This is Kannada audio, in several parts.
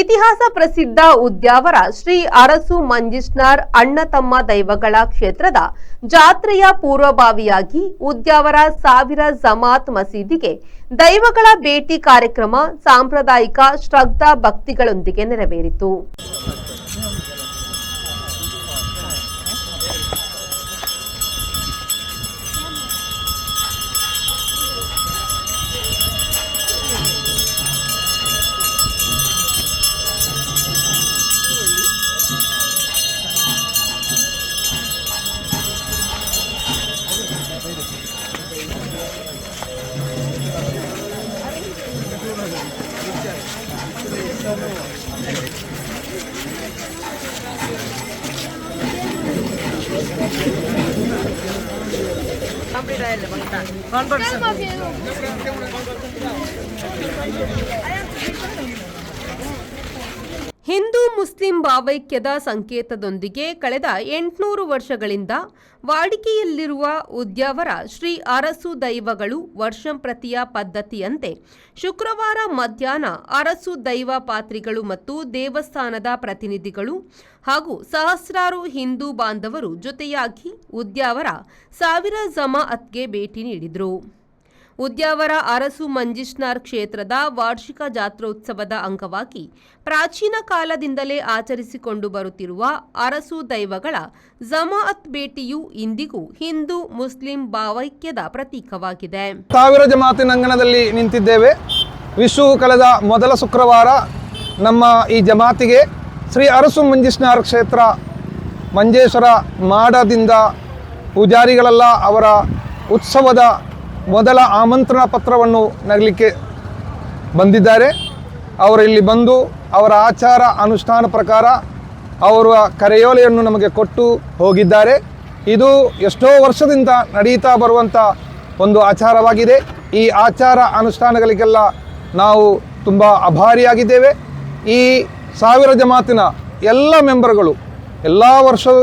ಇತಿಹಾಸ ಪ್ರಸಿದ್ಧ ಉದ್ಯಾವರ ಶ್ರೀ ಅರಸು ಮಂಜಿಷ್ನಾರ್ ಅಣ್ಣ ತಮ್ಮ ದೈವಗಳ ಕ್ಷೇತ್ರದ ಜಾತ್ರೆಯ ಪೂರ್ವಭಾವಿಯಾಗಿ ಉದ್ಯಾವರ ಸಾವಿರ ಜಮಾತ್ ಮಸೀದಿಗೆ ದೈವಗಳ ಭೇಟಿ ಕಾರ್ಯಕ್ರಮ ಸಾಂಪ್ರದಾಯಿಕ ಶ್ರದ್ಧಾ ಭಕ್ತಿಗಳೊಂದಿಗೆ ನೆರವೇರಿತು. ಹಿಂದೂ ಮುಸ್ಲಿಂ ಭಾವೈಕ್ಯದ ಸಂಕೇತದೊಂದಿಗೆ ಕಳೆದ 800 ವರ್ಷಗಳಿಂದ ವಾಡಿಕೆಯಲ್ಲಿರುವ ಉದ್ಯಾವರ ಶ್ರೀ ಅರಸು ದೈವಗಳು ವರ್ಷಂಪ್ರತಿಯ ಪದ್ಧತಿಯಂತೆ ಶುಕ್ರವಾರ ಮಧ್ಯಾಹ್ನ ಅರಸು ದೈವ ಪಾತ್ರಿಗಳು ಮತ್ತು ದೇವಸ್ಥಾನದ ಪ್ರತಿನಿಧಿಗಳು ಹಾಗೂ ಸಹಸ್ರಾರು ಹಿಂದೂ ಬಾಂಧವರು ಜೊತೆಯಾಗಿ ಉದ್ಯಾವರ ಸಾವಿರ ಜಮಾಅತ್ಗೆ ಭೇಟಿ ನೀಡಿದರು. ಉದ್ಯಾವರ ಅರಸು ಮಂಜಿಷ್ನಾರ್ ಕ್ಷೇತ್ರದ ವಾರ್ಷಿಕ ಜಾತ್ರೋತ್ಸವದ ಅಂಗವಾಗಿ ಪ್ರಾಚೀನ ಕಾಲದಿಂದಲೇ ಆಚರಿಸಿಕೊಂಡು ಬರುತ್ತಿರುವ ಅರಸು ದೈವಗಳ ಜಮಾಅತ್ ಭೇಟಿಯು ಇಂದಿಗೂ ಹಿಂದೂ ಮುಸ್ಲಿಂ ಭಾವೈಕ್ಯದ ಪ್ರತೀಕವಾಗಿದೆ. ಸಾವಿರ ಜಮಾತಿನ ಅಂಗಣದಲ್ಲಿ ನಿಂತಿದ್ದೇವೆ. ವಿಶು ಕಳೆದ ಮೊದಲ ಶುಕ್ರವಾರ ನಮ್ಮ ಈ ಜಮಾತಿಗೆ ಶ್ರೀ ಅರಸು ಮಂಜಿಷ್ನಾರ್ ಕ್ಷೇತ್ರ ಮಂಜೇಶ್ವರ ಮಾಡದಿಂದ ಪೂಜಾರಿಗಳೆಲ್ಲ ಅವರ ಉತ್ಸವದ ಮೊದಲ ಆಮಂತ್ರಣ ಪತ್ರವನ್ನು ನಗಲಿಕ್ಕೆ ಬಂದಿದ್ದಾರೆ. ಅವರು ಇಲ್ಲಿ ಬಂದು ಅವರ ಆಚಾರ ಅನುಷ್ಠಾನ ಪ್ರಕಾರ ಅವರ ಕರೆಯೋಲೆಯನ್ನು ನಮಗೆ ಕೊಟ್ಟು ಹೋಗಿದ್ದಾರೆ. ಇದು ಎಷ್ಟೋ ವರ್ಷದಿಂದ ನಡೀತಾ ಬರುವಂಥ ಒಂದು ಆಚಾರವಾಗಿದೆ. ಈ ಆಚಾರ ಅನುಷ್ಠಾನಗಳಿಗೆಲ್ಲ ನಾವು ತುಂಬ ಆಭಾರಿಯಾಗಿದ್ದೇವೆ. ಈ ಸಾವಿರ ಜಮಾತಿನ ಎಲ್ಲ ಮೆಂಬರ್ಗಳು ಎಲ್ಲ ವರ್ಷದ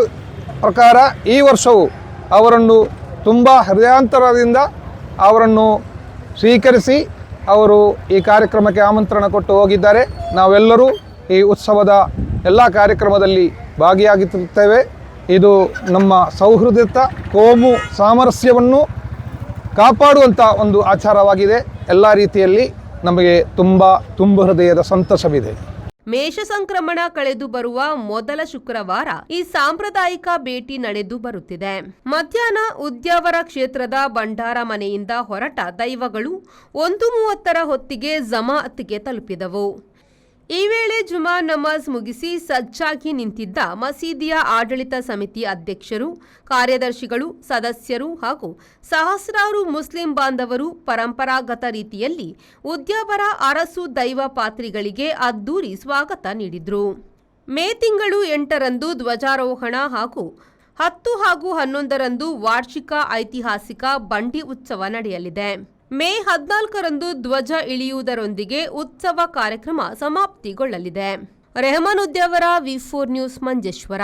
ಪ್ರಕಾರ ಈ ವರ್ಷವೂ ಅವರನ್ನು ತುಂಬ ಹೃದಯಾಂತರದಿಂದ ಅವರನ್ನು ಸ್ವೀಕರಿಸಿ ಅವರು ಈ ಕಾರ್ಯಕ್ರಮಕ್ಕೆ ಆಮಂತ್ರಣ ಕೊಟ್ಟು ಹೋಗಿದ್ದಾರೆ. ನಾವೆಲ್ಲರೂ ಈ ಉತ್ಸವದ ಎಲ್ಲ ಕಾರ್ಯಕ್ರಮದಲ್ಲಿ ಭಾಗಿಯಾಗುತ್ತೇವೆ. ಇದು ನಮ್ಮ ಸೌಹೃದತೆ ಕೋಮು ಸಾಮರಸ್ಯವನ್ನು ಕಾಪಾಡುವಂಥ ಒಂದು ಆಚಾರವಾಗಿದೆ. ಎಲ್ಲ ರೀತಿಯಲ್ಲಿ ನಮಗೆ ತುಂಬ ಹೃದಯದ ಸಂತಸವಿದೆ. ಮೇಷ ಸಂಕ್ರಮಣ ಕಳೆದು ಬರುವ ಮೊದಲ ಶುಕ್ರವಾರ ಈ ಸಾಂಪ್ರದಾಯಿಕ ಭೇಟಿ ನಡೆದು ಬರುತ್ತಿದೆ. ಮಧ್ಯಾಹ್ನ ಉದ್ಯಾವರ ಕ್ಷೇತ್ರದ ಭಂಡಾರ ಮನೆಯಿಂದ ಹೊರಟ ದೈವಗಳು 1:30 ಹೊತ್ತಿಗೆ ಜಮಾಅತ್ಗೆ ತಲುಪಿದವು. ಈ ವೇಳೆ ಜುಮಾ ನಮಾಜ್ ಮುಗಿಸಿ ಸಜ್ಜಾಗಿ ನಿಂತಿದ್ದ ಮಸೀದಿಯ ಆಡಳಿತ ಸಮಿತಿ ಅಧ್ಯಕ್ಷರು, ಕಾರ್ಯದರ್ಶಿಗಳು, ಸದಸ್ಯರು ಹಾಗೂ ಸಹಸ್ರಾರು ಮುಸ್ಲಿಂ ಬಾಂಧವರು ಪರಂಪರಾಗತ ರೀತಿಯಲ್ಲಿ ಉದ್ಯಾವರ ಅರಸು ದೈವ ಪಾತ್ರಿಗಳಿಗೆ ಅದ್ದೂರಿ ಸ್ವಾಗತ ನೀಡಿದರು. ಮೇ ತಿಂಗಳು 8ರಂದು ಧ್ವಜಾರೋಹಣ ಹಾಗೂ 10 ಹಾಗೂ 11ರಂದು ವಾರ್ಷಿಕ ಐತಿಹಾಸಿಕ ಬಂಡಿ ಉತ್ಸವ ನಡೆಯಲಿದೆ. ಮೇ 14ರಂದು ಧ್ವಜ ಇಳಿಯುವುದರೊಂದಿಗೆ ಉತ್ಸವ ಕಾರ್ಯಕ್ರಮ ಸಮಾಪ್ತಿಗೊಳ್ಳಲಿದೆ. ರೆಹಮಾನ್ ಉದ್ಯಾವರ, ವಿ4 ನ್ಯೂಸ್, ಮಂಜೇಶ್ವರ.